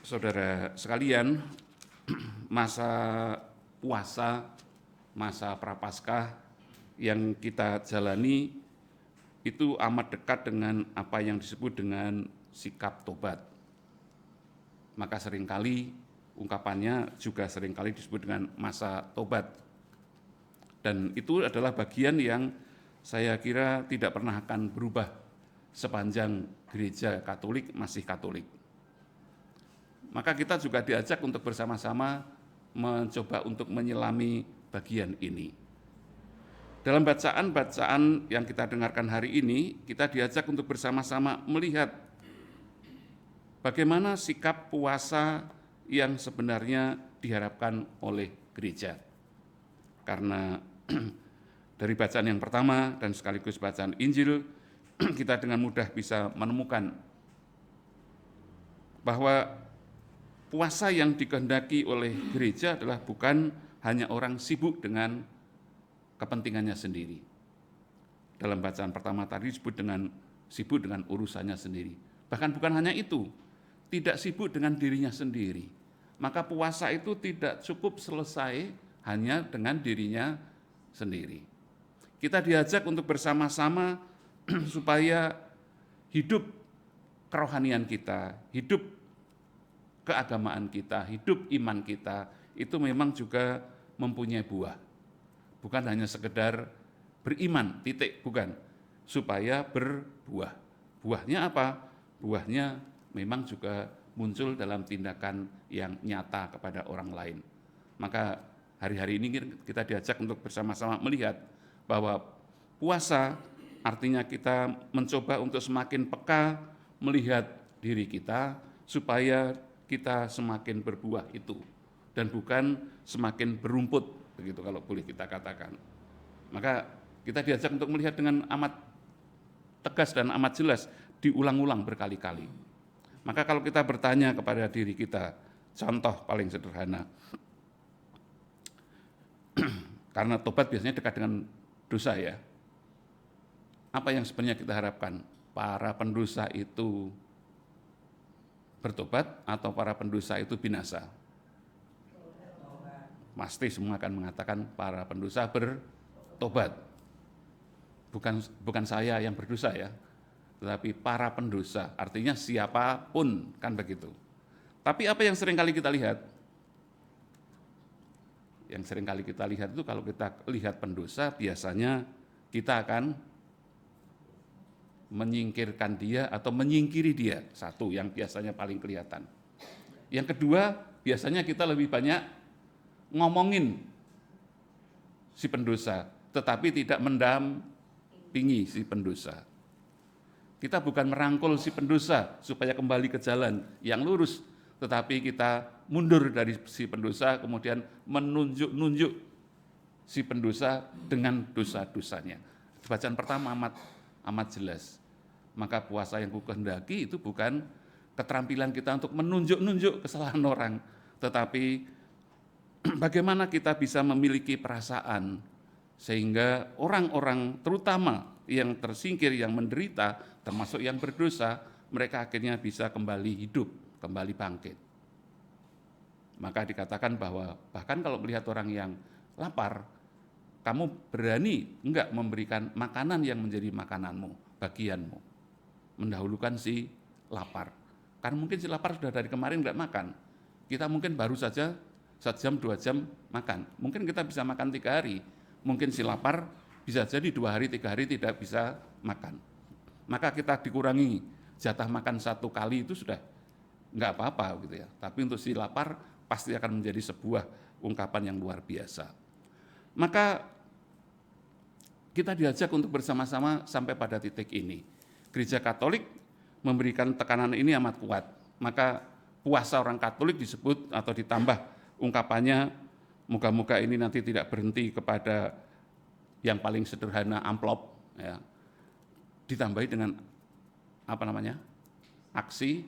Saudara sekalian, masa puasa, masa prapaskah yang kita jalani itu amat dekat dengan apa yang disebut dengan sikap tobat. Maka seringkali ungkapannya juga seringkali disebut dengan masa tobat. Dan itu adalah bagian yang saya kira tidak pernah akan berubah sepanjang gereja Katolik masih Katolik. Maka kita juga diajak untuk bersama-sama mencoba untuk menyelami bagian ini. Dalam bacaan-bacaan yang kita dengarkan hari ini, kita diajak untuk bersama-sama melihat bagaimana sikap puasa yang sebenarnya diharapkan oleh gereja. Karena dari bacaan yang pertama dan sekaligus bacaan Injil, kita dengan mudah bisa menemukan bahwa puasa yang dikehendaki oleh gereja adalah bukan hanya orang sibuk dengan kepentingannya sendiri. Dalam bacaan pertama tadi disebut dengan sibuk dengan urusannya sendiri. Bahkan bukan hanya itu, tidak sibuk dengan dirinya sendiri. Maka puasa itu tidak cukup selesai hanya dengan dirinya sendiri. Kita diajak untuk bersama-sama supaya hidup kerohanian kita, hidup keagamaan kita, hidup iman kita, itu memang juga mempunyai buah. Bukan hanya sekedar beriman, titik, bukan. Supaya berbuah. Buahnya apa? Buahnya memang juga muncul dalam tindakan yang nyata kepada orang lain. Maka hari-hari ini kita diajak untuk bersama-sama melihat bahwa puasa artinya kita mencoba untuk semakin peka melihat diri kita supaya kita semakin berbuah itu dan bukan semakin berumput, begitu kalau boleh kita katakan. Maka kita diajak untuk melihat dengan amat tegas dan amat jelas, diulang-ulang berkali-kali. Maka kalau kita bertanya kepada diri kita, contoh paling sederhana, karena tobat biasanya dekat dengan dosa ya. Apa yang sebenarnya kita harapkan? Para pendosa itu bertobat atau para pendosa itu binasa? Pasti semua akan mengatakan para pendosa bertobat. Bukan saya yang berdosa ya, tetapi para pendosa, artinya siapapun, kan begitu. Tapi apa yang seringkali kita lihat? Yang seringkali kita lihat itu kalau kita lihat pendosa, biasanya kita akan menyingkirkan dia atau menyingkiri dia. Satu yang biasanya paling kelihatan. Yang kedua, biasanya kita lebih banyak ngomongin si pendosa, tetapi tidak mendampingi si pendosa. Kita bukan merangkul si pendosa supaya kembali ke jalan yang lurus, tetapi kita mundur dari si pendosa, kemudian menunjuk-nunjuk si pendosa dengan dosa-dosanya. Bacaan pertama amat jelas. Maka puasa yang kukehendaki itu bukan keterampilan kita untuk menunjuk-nunjuk kesalahan orang, tetapi bagaimana kita bisa memiliki perasaan sehingga orang-orang terutama yang tersingkir, yang menderita, termasuk yang berdosa, mereka akhirnya bisa kembali hidup, kembali bangkit. Maka dikatakan bahwa bahkan kalau melihat orang yang lapar, kamu berani enggak memberikan makanan yang menjadi makananmu, bagianmu, mendahulukan si lapar. Karena mungkin si lapar sudah dari kemarin enggak makan, kita mungkin baru saja 1 jam, 2 jam makan. Mungkin kita bisa makan 3 hari, mungkin si lapar bisa jadi 2 hari, 3 hari tidak bisa makan. Maka kita dikurangi jatah makan 1 kali itu sudah enggak apa-apa gitu ya. Tapi untuk si lapar pasti akan menjadi sebuah ungkapan yang luar biasa. Maka kita diajak untuk bersama-sama sampai pada titik ini. Gereja Katolik memberikan tekanan ini amat kuat. Maka puasa orang Katolik disebut atau ditambah ungkapannya, moga-moga ini nanti tidak berhenti kepada yang paling sederhana amplop, ya. Ditambahi dengan aksi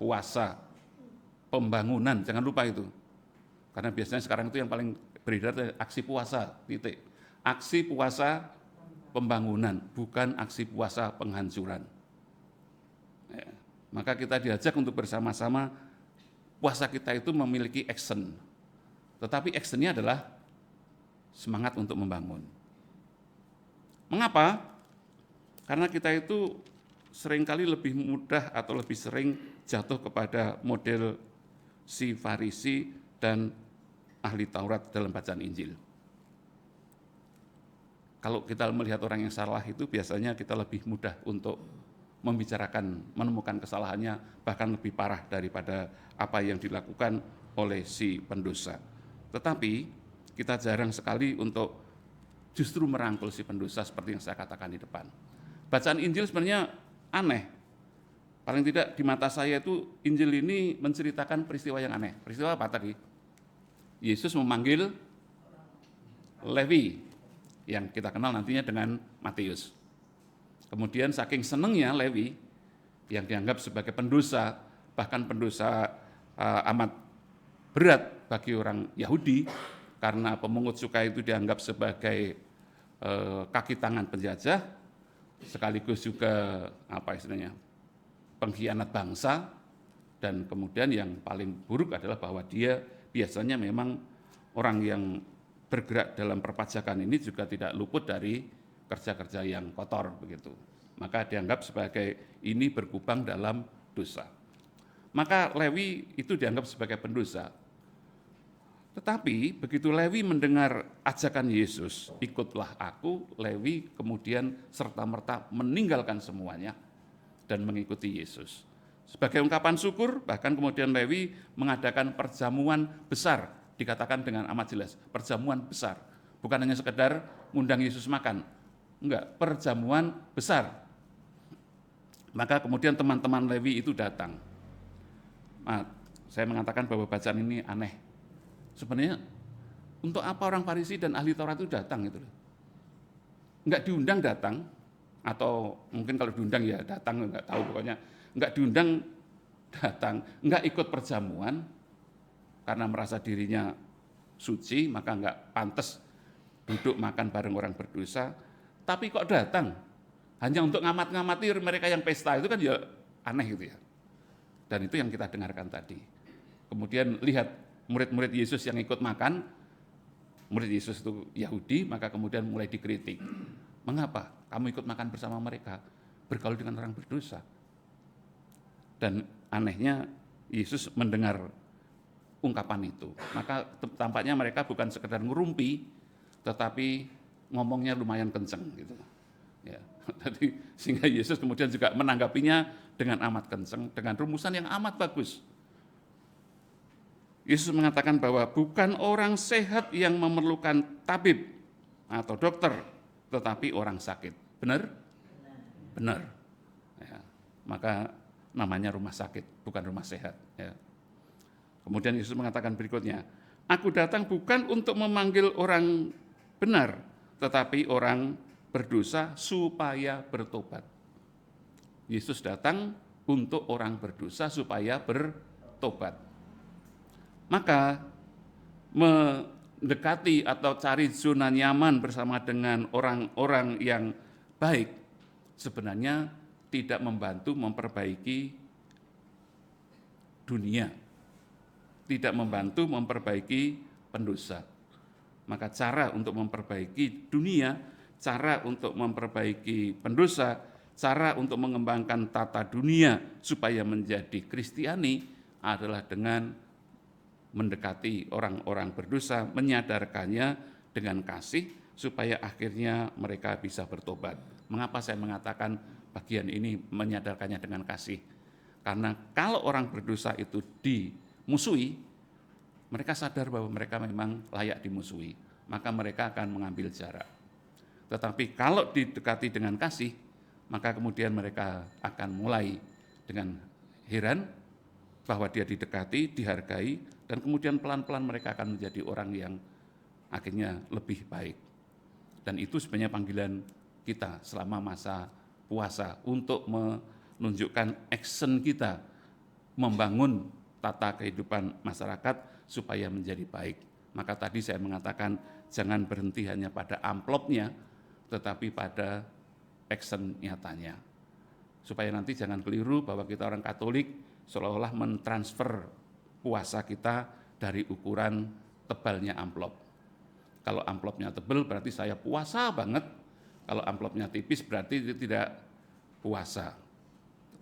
puasa pembangunan, jangan lupa itu. Karena biasanya sekarang itu yang paling beredar aksi puasa, titik. Aksi puasa pembangunan, bukan aksi puasa penghancuran. Ya. Maka kita diajak untuk bersama-sama puasa kita itu memiliki action. Tetapi actionnya adalah semangat untuk membangun. Mengapa? Karena kita itu seringkali lebih mudah atau lebih sering jatuh kepada model si Farisi dan ahli Taurat dalam bacaan Injil. Kalau kita melihat orang yang salah itu biasanya kita lebih mudah untuk membicarakan, menemukan kesalahannya, bahkan lebih parah daripada apa yang dilakukan oleh si pendosa. Tetapi kita jarang sekali untuk justru merangkul si pendosa seperti yang saya katakan di depan. Bacaan Injil sebenarnya aneh. Paling tidak di mata saya itu Injil ini menceritakan peristiwa yang aneh. Peristiwa apa tadi? Yesus memanggil Levi, yang kita kenal nantinya dengan Matius. Kemudian saking senengnya Levi, yang dianggap sebagai pendosa, bahkan pendosa amat berat bagi orang Yahudi, karena pemungut cukai itu dianggap sebagai kaki tangan penjajah, sekaligus juga pengkhianat bangsa, dan kemudian yang paling buruk adalah bahwa dia biasanya memang orang yang bergerak dalam perpajakan ini juga tidak luput dari kerja-kerja yang kotor begitu. Maka dianggap sebagai ini berkubang dalam dosa. Maka Lewi itu dianggap sebagai pendosa. Tetapi begitu Lewi mendengar ajakan Yesus, ikutlah aku, Lewi kemudian serta-merta meninggalkan semuanya dan mengikuti Yesus. Sebagai ungkapan syukur, bahkan kemudian Lewi mengadakan perjamuan besar, dikatakan dengan amat jelas, perjamuan besar. Bukan hanya sekedar ngundang Yesus makan, enggak, perjamuan besar. Maka kemudian teman-teman Lewi itu datang. Nah, saya mengatakan bahwa bacaan ini aneh. Sebenarnya untuk apa orang Farisi dan ahli Taurat itu datang gitu loh. Enggak diundang datang, atau mungkin kalau diundang ya datang, enggak tahu pokoknya. Enggak diundang datang, enggak ikut perjamuan karena merasa dirinya suci, maka enggak pantas duduk makan bareng orang berdosa. Tapi kok datang hanya untuk ngamat-ngamati mereka yang pesta, itu kan ya aneh gitu ya. Dan itu yang kita dengarkan tadi. Kemudian lihat murid-murid Yesus yang ikut makan, murid Yesus itu Yahudi, maka kemudian mulai dikritik. Mengapa kamu ikut makan bersama mereka, bergaul dengan orang berdosa? Dan anehnya Yesus mendengar ungkapan itu. Maka tampaknya mereka bukan sekedar ngurumpi, tetapi ngomongnya lumayan kenceng gitu. Ya, jadi sehingga Yesus kemudian juga menanggapinya dengan amat kenceng, dengan rumusan yang amat bagus. Yesus mengatakan bahwa bukan orang sehat yang memerlukan tabib atau dokter, tetapi orang sakit. Benar? Benar. Ya, maka namanya rumah sakit, bukan rumah sehat. Ya. Kemudian Yesus mengatakan berikutnya, aku datang bukan untuk memanggil orang benar, tetapi orang berdosa supaya bertobat. Yesus datang untuk orang berdosa supaya bertobat. Maka mendekati atau cari zona nyaman bersama dengan orang-orang yang baik sebenarnya tidak membantu memperbaiki dunia, tidak membantu memperbaiki pendosa. Maka cara untuk memperbaiki dunia, cara untuk memperbaiki pendosa, cara untuk mengembangkan tata dunia supaya menjadi Kristiani adalah dengan mendekati orang-orang berdosa, menyadarkannya dengan kasih, supaya akhirnya mereka bisa bertobat. Mengapa saya mengatakan bagian ini menyadarkannya dengan kasih? Karena kalau orang berdosa itu dimusuhi, mereka sadar bahwa mereka memang layak dimusuhi, maka mereka akan mengambil jarak. Tetapi kalau didekati dengan kasih, maka kemudian mereka akan mulai dengan heran bahwa dia didekati, dihargai, dan kemudian pelan-pelan mereka akan menjadi orang yang akhirnya lebih baik. Dan itu sebenarnya panggilan kita selama masa puasa untuk menunjukkan action kita, membangun tata kehidupan masyarakat supaya menjadi baik. Maka tadi saya mengatakan jangan berhenti hanya pada amplopnya, tetapi pada action nyatanya. supaya nanti jangan keliru bahwa kita orang Katolik seolah-olah mentransfer puasa kita dari ukuran tebalnya amplop. Kalau amplopnya tebal berarti saya puasa banget, kalau amplopnya tipis berarti tidak puasa.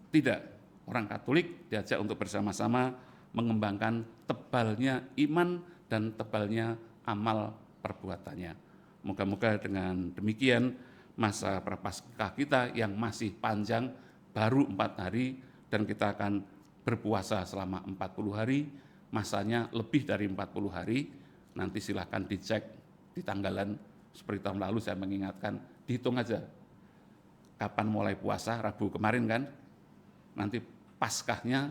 Tidak, orang Katolik diajak untuk bersama-sama mengembangkan tebalnya iman dan tebalnya amal perbuatannya. Moga-moga dengan demikian masa Prapaskah kita yang masih panjang, baru 4 hari, dan kita akan berpuasa selama 40 hari, masanya lebih dari 40 hari, nanti silahkan dicek di tanggalan, seperti tahun lalu saya mengingatkan, dihitung aja, kapan mulai puasa, Rabu kemarin kan, nanti Paskahnya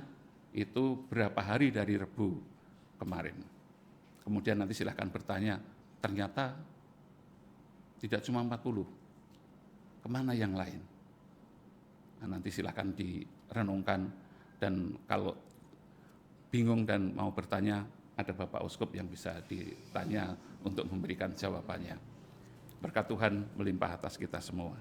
itu berapa hari dari Rabu kemarin. Kemudian nanti silahkan bertanya, ternyata tidak cuma 40, kemana yang lain? Nah, nanti silahkan direnungkan, dan kalau bingung dan mau bertanya, ada Bapak Uskup yang bisa ditanya untuk memberikan jawabannya. Berkat Tuhan melimpah atas kita semua.